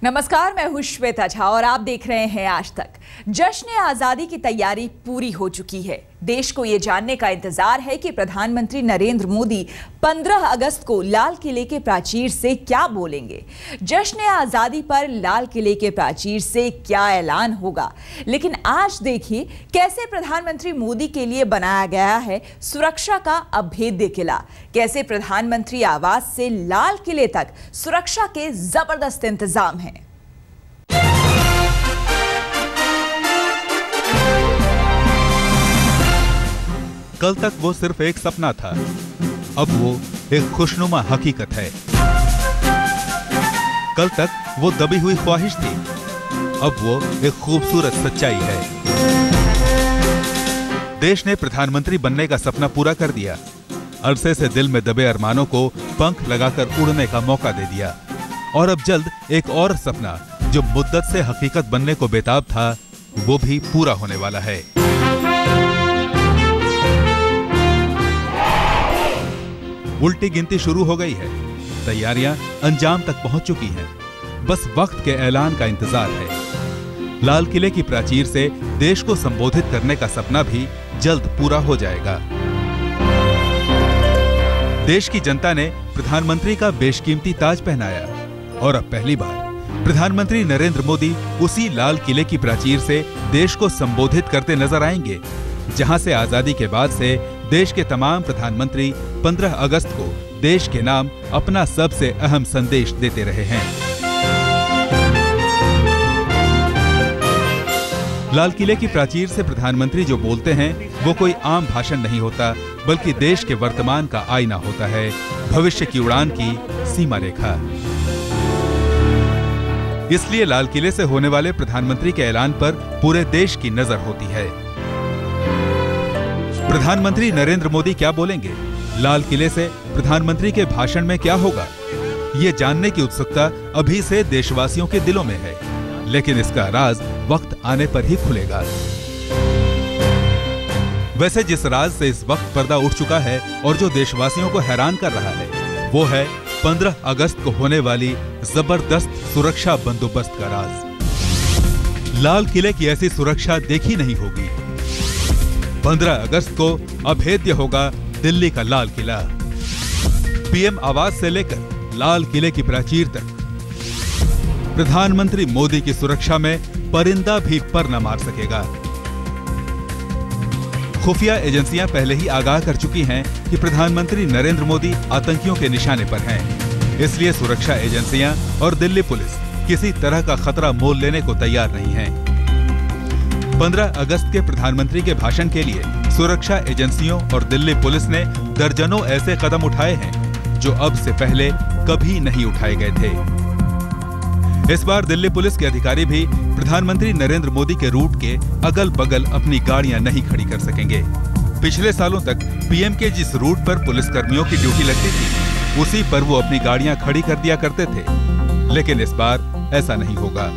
नमस्कार, मैं हूं श्वेता झा और आप देख रहे हैं आज तक। जश्न आजादी की तैयारी पूरी हो चुकी है। देश को यह जानने का इंतजार है कि प्रधानमंत्री नरेंद्र मोदी 15 अगस्त को लाल किले के प्राचीर से क्या बोलेंगे। जश्न आजादी पर लाल किले के प्राचीर से क्या ऐलान होगा। लेकिन आज देखिए कैसे प्रधानमंत्री मोदी के लिए बनाया गया है सुरक्षा का अभेद्य किला। कैसे प्रधानमंत्री आवास से लाल किले तक सुरक्षा के जबरदस्त इंतजाम हैं। कल तक वो सिर्फ एक सपना था, अब वो एक खुशनुमा हकीकत है। कल तक वो दबी हुई ख्वाहिश थी, अब वो एक खूबसूरत सच्चाई है। देश ने प्रधानमंत्री बनने का सपना पूरा कर दिया। अरसे से दिल में दबे अरमानों को पंख लगाकर उड़ने का मौका दे दिया। और अब जल्द एक और सपना जो मुद्दत से हकीकत बनने को बेताब था, वो भी पूरा होने वाला है। उल्टी गिनती शुरू हो गई है। तैयारियां अंजाम तक पहुंच चुकी हैं। बस वक्त के ऐलान का इंतजार है। लाल किले की प्राचीर से देश को संबोधित करने का सपना भी जल्द पूरा हो जाएगा। देश की जनता ने प्रधानमंत्री का बेशकीमती ताज पहनाया और अब पहली बार प्रधानमंत्री नरेंद्र मोदी उसी लाल किले की प्राचीर से देश को संबोधित करते नजर आएंगे, जहां से आजादी के बाद से देश के तमाम प्रधानमंत्री 15 अगस्त को देश के नाम अपना सबसे अहम संदेश देते रहे हैं। लाल किले की प्राचीर से प्रधानमंत्री जो बोलते हैं वो कोई आम भाषण नहीं होता, बल्कि देश के वर्तमान का आईना होता है, भविष्य की उड़ान की सीमा रेखा। इसलिए लाल किले से होने वाले प्रधानमंत्री के ऐलान पर पूरे देश की नजर होती है। प्रधानमंत्री नरेंद्र मोदी क्या बोलेंगे, लाल किले से प्रधानमंत्री के भाषण में क्या होगा, ये जानने की उत्सुकता अभी से देशवासियों के दिलों में है। लेकिन इसका राज वक्त आने पर ही खुलेगा। वैसे जिस राज से इस वक्त पर्दा उठ चुका है और जो देशवासियों को हैरान कर रहा है, वो है 15 अगस्त को होने वाली जबरदस्त सुरक्षा बंदोबस्त का राज। लाल किले की ऐसी सुरक्षा देखी नहीं होगी। 15 अगस्त को अभेद्य होगा दिल्ली का लाल किला। पीएम आवास से लेकर लाल किले की प्राचीर तक प्रधानमंत्री मोदी की सुरक्षा में परिंदा भी पर न मार सकेगा। खुफिया एजेंसियां पहले ही आगाह कर चुकी हैं कि प्रधानमंत्री नरेंद्र मोदी आतंकियों के निशाने पर हैं। इसलिए सुरक्षा एजेंसियां और दिल्ली पुलिस किसी तरह का खतरा मोल लेने को तैयार नहीं हैं। 15 अगस्त के प्रधानमंत्री के भाषण के लिए सुरक्षा एजेंसियों और दिल्ली पुलिस ने दर्जनों ऐसे कदम उठाए हैं जो अब से पहले कभी नहीं उठाए गए थे। इस बार दिल्ली पुलिस के अधिकारी भी प्रधानमंत्री नरेंद्र मोदी के रूट के अगल बगल अपनी गाड़ियां नहीं खड़ी कर सकेंगे। पिछले सालों तक पीएम के जिस रूट पर पुलिसकर्मियों की ड्यूटी लगती थी, उसी पर वो अपनी गाड़ियां खड़ी कर दिया करते थे। लेकिन इस बार ऐसा नहीं होगा।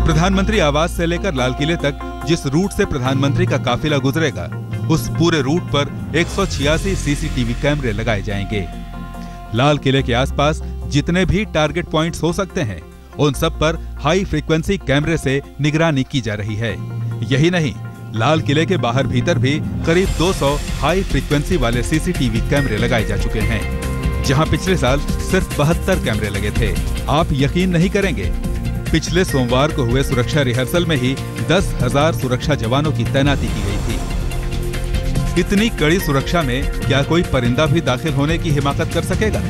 प्रधानमंत्री आवास से लेकर लाल किले तक जिस रूट से प्रधानमंत्री का काफिला गुजरेगा, उस पूरे रूट पर 186 सीसीटीवी कैमरे लगाए जाएंगे। लाल किले के आसपास जितने भी टारगेट पॉइंट्स हो सकते हैं, उन सब पर हाई फ्रीक्वेंसी कैमरे से निगरानी की जा रही है। यही नहीं, लाल किले के बाहर भीतर भी करीब 200 हाई फ्रीक्वेंसी वाले सीसीटीवी कैमरे लगाए जा चुके हैं, जहां पिछले साल सिर्फ 72 कैमरे लगे थे। आप यकीन नहीं करेंगे, पिछले सोमवार को हुए सुरक्षा रिहर्सल में ही 10,000 सुरक्षा जवानों की तैनाती की गई थी। इतनी कड़ी सुरक्षा में क्या कोई परिंदा भी दाखिल होने की हिमाकत कर सकेगा?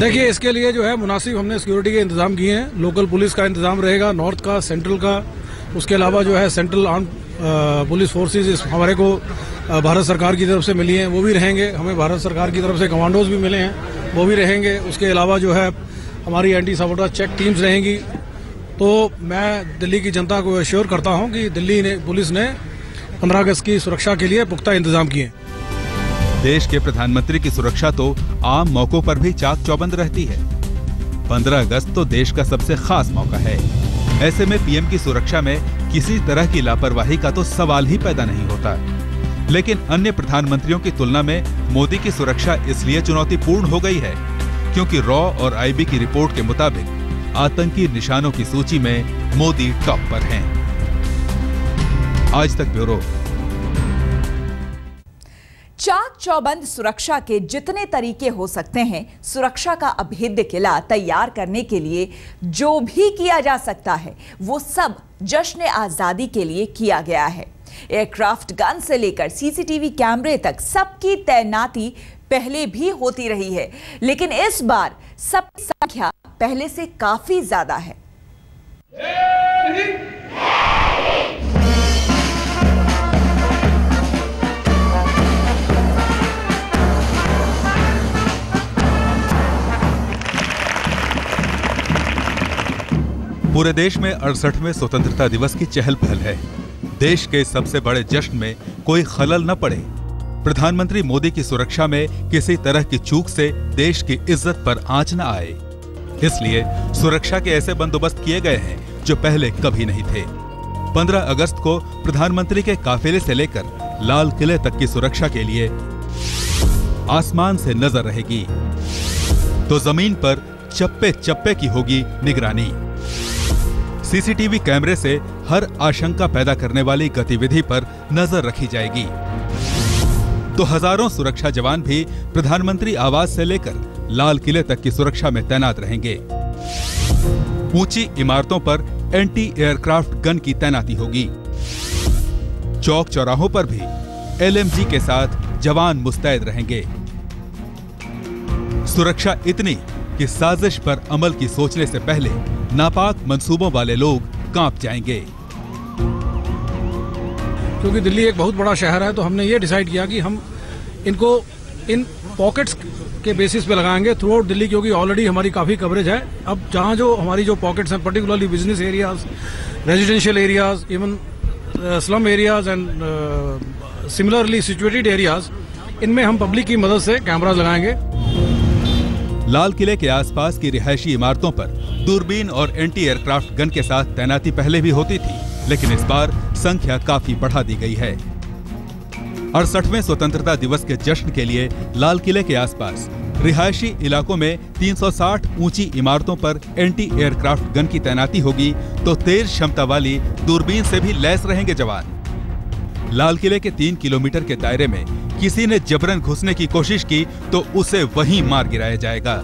देखिए, इसके लिए जो है मुनासिब हमने सिक्योरिटी के इंतजाम किए हैं। लोकल पुलिस का इंतजाम रहेगा, नॉर्थ का, सेंट्रल का। उसके अलावा जो है सेंट्रल आर्म पुलिस फोर्सेज हमारे को भारत सरकार की तरफ से मिली हैं, वो भी रहेंगे। हमें भारत सरकार की तरफ से कमांडोज भी मिले हैं, वो भी रहेंगे। उसके अलावा जो है हमारी एंटी साबोटाज चेक टीम्स रहेंगी। तो मैं दिल्ली की जनता को एश्योर करता हूं कि दिल्ली पुलिस ने 15 अगस्त की सुरक्षा के लिए पुख्ता इंतजाम किए। देश के प्रधानमंत्री की सुरक्षा तो आम मौकों पर भी चाक चौबंद रहती है। 15 अगस्त तो देश का सबसे खास मौका है। ऐसे में पीएम की सुरक्षा में किसी तरह की लापरवाही का तो सवाल ही पैदा नहीं होता। लेकिन अन्य प्रधानमंत्रियों की तुलना में मोदी की सुरक्षा इसलिए चुनौतीपूर्ण हो गई है क्योंकि रॉ और आईबी की रिपोर्ट के मुताबिक आतंकी निशानों की सूची में मोदी टॉप पर हैं। आज तक ब्यूरो। चाक चौबंद सुरक्षा के जितने तरीके हो सकते हैं, सुरक्षा का अभेद्य किला तैयार करने के लिए जो भी किया जा सकता है वो सब जश्न आजादी के लिए किया गया है। एयरक्राफ्ट गन से लेकर सीसीटीवी कैमरे तक सबकी तैनाती पहले भी होती रही है, लेकिन इस बार सबकी संख्या पहले से काफी ज्यादा है। पूरे देश में 68वें स्वतंत्रता दिवस की चहल पहल है। देश के सबसे बड़े जश्न में कोई खलल न पड़े, प्रधानमंत्री मोदी की सुरक्षा में किसी तरह की चूक से देश की इज्जत पर आंच न आए, इसलिए सुरक्षा के ऐसे बंदोबस्त किए गए हैं जो पहले कभी नहीं थे। 15 अगस्त को प्रधानमंत्री के काफिले से लेकर लाल किले तक की सुरक्षा के लिए आसमान से नजर रहेगी तो जमीन पर चप्पे चप्पे की होगी निगरानी। सीसीटीवी कैमरे से हर आशंका पैदा करने वाली गतिविधि पर नजर रखी जाएगी तो हजारों सुरक्षा जवान भी प्रधानमंत्री आवास से लेकर लाल किले तक की सुरक्षा में तैनात रहेंगे। ऊंची इमारतों पर एंटी एयरक्राफ्ट गन की तैनाती होगी। चौक चौराहों पर भी LMG के साथ जवान मुस्तैद रहेंगे। सुरक्षा इतनी कि साजिश पर अमल की सोचने से पहले नापाक मंसूबों वाले लोग कांप जाएंगे। क्योंकि दिल्ली एक बहुत बड़ा शहर है तो हमने ये डिसाइड किया कि हम इनको इन पॉकेट्स के बेसिस पे लगाएंगे थ्रू आउट दिल्ली, क्योंकि ऑलरेडी हमारी काफ़ी कवरेज है। अब जहाँ जो हमारी जो पॉकेट्स हैं, particularly business areas, residential areas, even slum areas and similarly situated areas, इनमें हम पब्लिक की मदद से कैमराज लगाएंगे। लाल किले के आसपास की रिहायशी इमारतों पर दूरबीन और एंटी एयरक्राफ्ट गन के साथ तैनाती पहले भी होती थी, लेकिन इस बार संख्या काफी बढ़ा दी गई है। 68वें स्वतंत्रता दिवस के जश्न के लिए लाल किले के आसपास रिहायशी इलाकों में 360 ऊंची इमारतों पर एंटी एयरक्राफ्ट गन की तैनाती होगी तो तेज क्षमता वाली दूरबीन से भी लैस रहेंगे जवान। लाल किले के 3 किलोमीटर के दायरे में किसी ने जबरन घुसने की कोशिश की तो उसे वहीं मार गिराया जाएगा।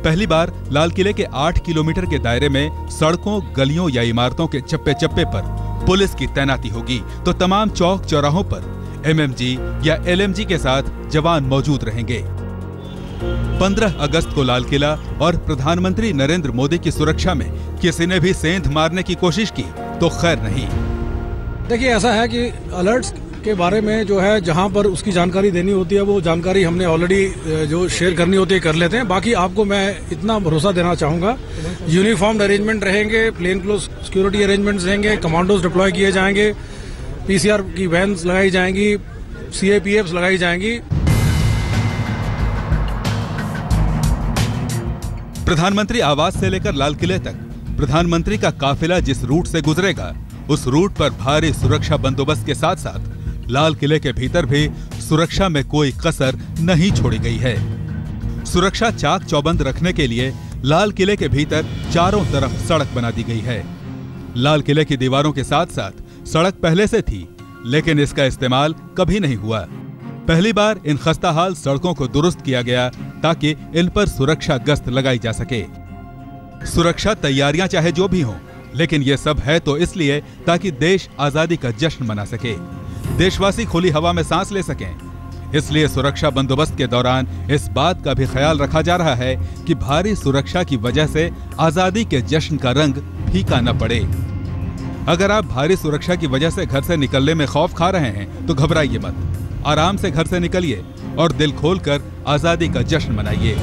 पहली बार लाल किले के 8 किलोमीटर के दायरे में सड़कों, गलियों या इमारतों के चप्पे चप्पे पर पुलिस की तैनाती होगी तो तमाम चौक चौराहों पर MMG या LMG के साथ जवान मौजूद रहेंगे। 15 अगस्त को लाल किला और प्रधानमंत्री नरेंद्र मोदी की सुरक्षा में किसी ने भी सेंध मारने की कोशिश की तो खैर नहीं। देखिए, ऐसा है कि अलर्ट्स के बारे में जो है जहां पर उसकी जानकारी देनी होती है वो जानकारी हमने ऑलरेडी जो शेयर करनी होती है कर लेते हैं। बाकी आपको मैं इतना भरोसा देना चाहूँगा, यूनिफॉर्म्ड अरेंजमेंट रहेंगे, प्लेन क्लोज सिक्योरिटी अरेंजमेंट्स रहेंगे, कमांडोज डिप्लॉय किए जाएंगे, PCR की वैन्स लगाई जाएंगी, CAPFs लगाई जाएंगी। प्रधानमंत्री आवास से लेकर लाल किले तक प्रधानमंत्री का काफिला जिस रूट से गुजरेगा उस रूट पर भारी सुरक्षा बंदोबस्त के साथ साथ लाल किले के भीतर भी सुरक्षा में कोई कसर नहीं छोड़ी गई है। सुरक्षा चाक चौबंद रखने के लिए लाल किले के भीतर चारों तरफ सड़क बना दी गई है। लाल किले की दीवारों के साथ साथ सड़क पहले से थी, लेकिन इसका इस्तेमाल कभी नहीं हुआ। पहली बार इन खस्ताहाल सड़कों को दुरुस्त किया गया ताकि इन पर सुरक्षा गश्त लगाई जा सके। सुरक्षा तैयारियां चाहे जो भी हों, लेकिन ये सब है तो इसलिए ताकि देश आजादी का जश्न मना सके, देशवासी खुली हवा में सांस ले सकें। इसलिए सुरक्षा बंदोबस्त के दौरान इस बात का भी ख्याल रखा जा रहा है कि भारी सुरक्षा की वजह से आजादी के जश्न का रंग फीका न पड़े। अगर आप भारी सुरक्षा की वजह से घर से निकलने में खौफ खा रहे हैं तो घबराइए मत, आराम से घर से निकलिए और दिल खोलकर आजादी का जश्न मनाइए।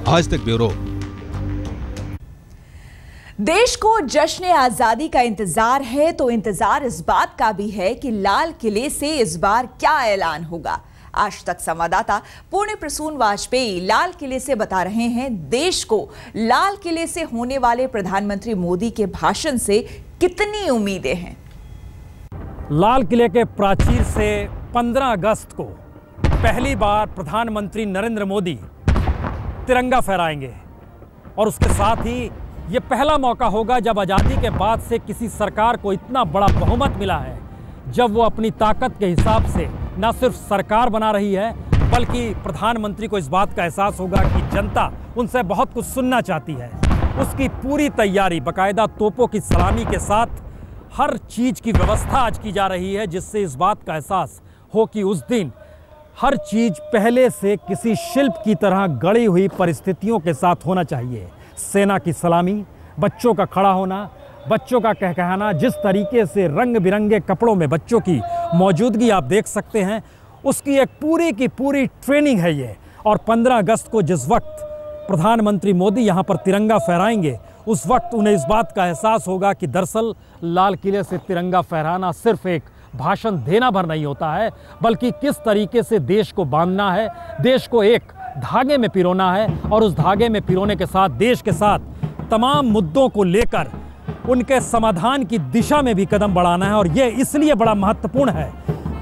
आज तक ब्यूरो। देश को जश्न आजादी का इंतजार है तो इंतजार इस बात का भी है कि लाल किले से इस बार क्या ऐलान होगा। आज तक संवाददाता पुण्य प्रसून वाजपेयी लाल किले से बता रहे हैं देश को लाल किले से होने वाले प्रधानमंत्री मोदी के भाषण से कितनी उम्मीदें हैं। लाल किले के प्राचीर से 15 अगस्त को पहली बार प्रधानमंत्री नरेंद्र मोदी तिरंगा फहराएंगे। और उसके साथ ही ये पहला मौका होगा जब आज़ादी के बाद से किसी सरकार को इतना बड़ा बहुमत मिला है, जब वो अपनी ताकत के हिसाब से न सिर्फ सरकार बना रही है बल्कि प्रधानमंत्री को इस बात का एहसास होगा कि जनता उनसे बहुत कुछ सुनना चाहती है। उसकी पूरी तैयारी बाकायदा तोपों की सलामी के साथ हर चीज़ की व्यवस्था आज की जा रही है, जिससे इस बात का एहसास हो कि उस दिन हर चीज़ पहले से किसी शिल्प की तरह गढ़ी हुई परिस्थितियों के साथ होना चाहिए। सेना की सलामी, बच्चों का खड़ा होना, बच्चों का कहकहाना, जिस तरीके से रंग बिरंगे कपड़ों में बच्चों की मौजूदगी आप देख सकते हैं, उसकी एक पूरी की पूरी ट्रेनिंग है ये। और 15 अगस्त को जिस वक्त प्रधानमंत्री मोदी यहाँ पर तिरंगा फहराएंगे, उस वक्त उन्हें इस बात का एहसास होगा कि दरअसल लाल किले से तिरंगा फहराना सिर्फ एक भाषण देना भर नहीं होता है, बल्कि किस तरीके से देश को बांधना है, देश को एक धागे में पिरोना है और उस धागे में पिरोने के साथ देश के साथ तमाम मुद्दों को लेकर उनके समाधान की दिशा में भी कदम बढ़ाना है। और ये इसलिए बड़ा महत्वपूर्ण है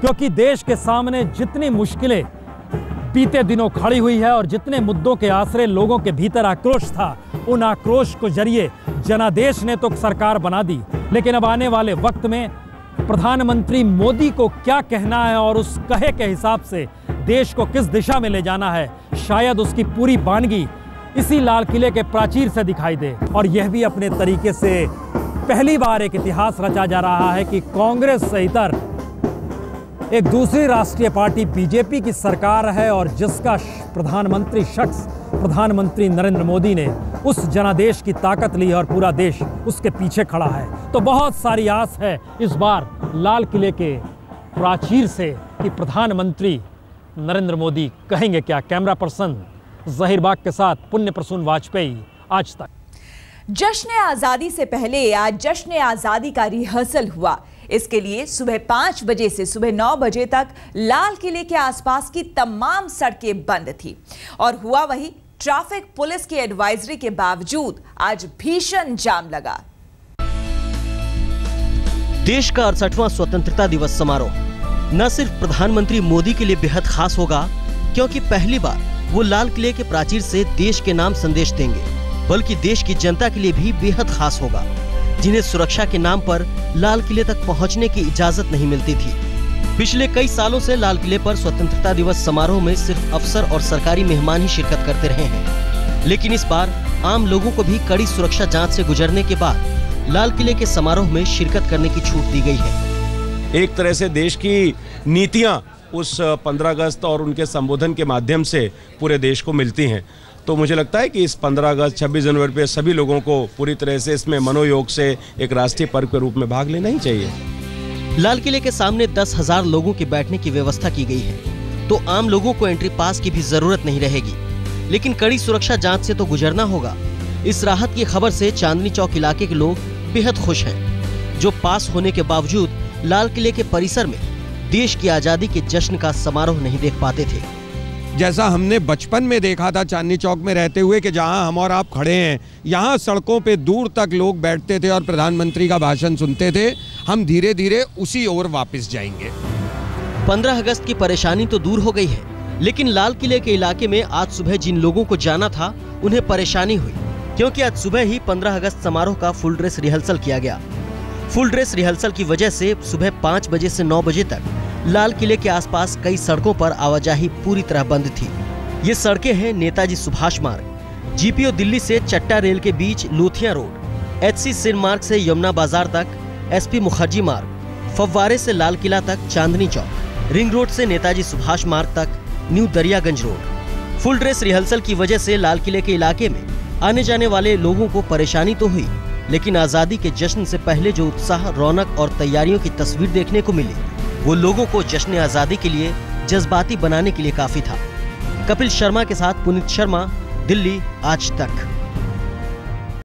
क्योंकि देश के सामने जितनी मुश्किलें बीते दिनों खड़ी हुई है और जितने मुद्दों के आसरे लोगों के भीतर आक्रोश था, उन आक्रोश को जरिए जनादेश ने तो सरकार बना दी, लेकिन अब आने वाले वक्त में प्रधानमंत्री मोदी को क्या कहना है और उस कहे के हिसाब से देश को किस दिशा में ले जाना है, शायद उसकी पूरी बानगी इसी लाल किले के प्राचीर से दिखाई दे। और यह भी अपने तरीके से पहली बार एक इतिहास रचा जा रहा है कि कांग्रेस से इतर एक दूसरी राष्ट्रीय पार्टी बीजेपी की सरकार है और जिसका प्रधानमंत्री शख्स प्रधानमंत्री नरेंद्र मोदी ने उस जनादेश की ताकत ली और पूरा देश उसके पीछे खड़ा है। तो बहुत सारी आस है इस बार लाल किले के प्राचीर से कि प्रधानमंत्री नरेंद्र मोदी कहेंगे क्या। कैमरा पर्सन जहीर बाग के साथ पुण्य प्रसून वाजपेयी, आज तक। जश्न आज़ादी से पहले आज जश्न आज़ादी का रिहर्सल हुआ। इसके लिए सुबह 5 बजे से सुबह 9 बजे तक लाल किले के आसपास की तमाम सड़कें बंद थी और हुआ वही, ट्रैफिक पुलिस की एडवाइजरी के बावजूद आज भीषण जाम लगा। देश का 68वां स्वतंत्रता दिवस समारोह न सिर्फ प्रधानमंत्री मोदी के लिए बेहद खास होगा क्योंकि पहली बार वो लाल किले के प्राचीर से देश के नाम संदेश देंगे, बल्कि देश की जनता के लिए भी बेहद खास होगा जिन्हें सुरक्षा के नाम पर लाल किले तक पहुंचने की इजाजत नहीं मिलती थी। पिछले कई सालों से लाल किले पर स्वतंत्रता दिवस समारोह में सिर्फ अफसर और सरकारी मेहमान ही शिरकत करते रहे हैं, लेकिन इस बार आम लोगों को भी कड़ी सुरक्षा जांच से गुजरने के बाद लाल किले के समारोह में शिरकत करने की छूट दी गई है। एक तरह से देश की नीतियां उस 15 अगस्त और उनके संबोधन के माध्यम से पूरे देश को मिलती हैं। तो मुझे लगता है कि इस 15 अगस्त 26 जनवरी पे सभी लोगों को पूरी तरह से इसमें मनोयोग से एक राष्ट्रीय पर्व के रूप में भाग लेना ही चाहिए। लाल किले के सामने 10,000 लोगों के बैठने की व्यवस्था की गई है, तो आम लोगों को एंट्री पास की भी जरूरत नहीं रहेगी, लेकिन कड़ी सुरक्षा जांच से तो गुजरना होगा। इस राहत की खबर से चांदनी चौक इलाके के लोग बेहद खुश हैं, जो पास होने के बावजूद लाल किले के परिसर में देश की आजादी के जश्न का समारोह नहीं देख पाते थे। जैसा हमने बचपन में देखा था चांदनी चौक में रहते हुए कि जहां हम और आप खड़े हैं, यहाँ सड़कों पे दूर तक लोग बैठते थे और प्रधानमंत्री का भाषण सुनते थे, हम धीरे धीरे उसी ओर वापस जाएंगे। 15 अगस्त की परेशानी तो दूर हो गई है, लेकिन लाल किले के इलाके में आज सुबह जिन लोगों को जाना था उन्हें परेशानी हुई, क्योंकि आज सुबह ही 15 अगस्त समारोह का फुल ड्रेस रिहर्सल किया गया। फुल ड्रेस रिहर्सल की वजह से सुबह 5 बजे से 9 बजे तक लाल किले के आसपास कई सड़कों पर आवाजाही पूरी तरह बंद थी। ये सड़कें हैं नेताजी सुभाष मार्ग, जीपीओ दिल्ली से चट्टा रेल के बीच लोथिया रोड, एचसी सिन मार्ग से यमुना बाजार तक, एसपी मुखर्जी मार्ग, फव्वारे से लाल किला तक चांदनी चौक, रिंग रोड से नेताजी सुभाष मार्ग तक new Daryaganj road. Full dress rehearsal की वजह से लाल किले के इलाके में आने जाने वाले लोगों को परेशानी तो हुई, लेकिन आजादी के जश्न से पहले जो उत्साह, रौनक और तैयारियों की तस्वीर देखने को मिली, वो लोगों को जश्न आजादी के लिए जज्बाती बनाने के लिए काफी था। कपिल शर्मा के साथ पुनीत शर्मा, दिल्ली, आज तक।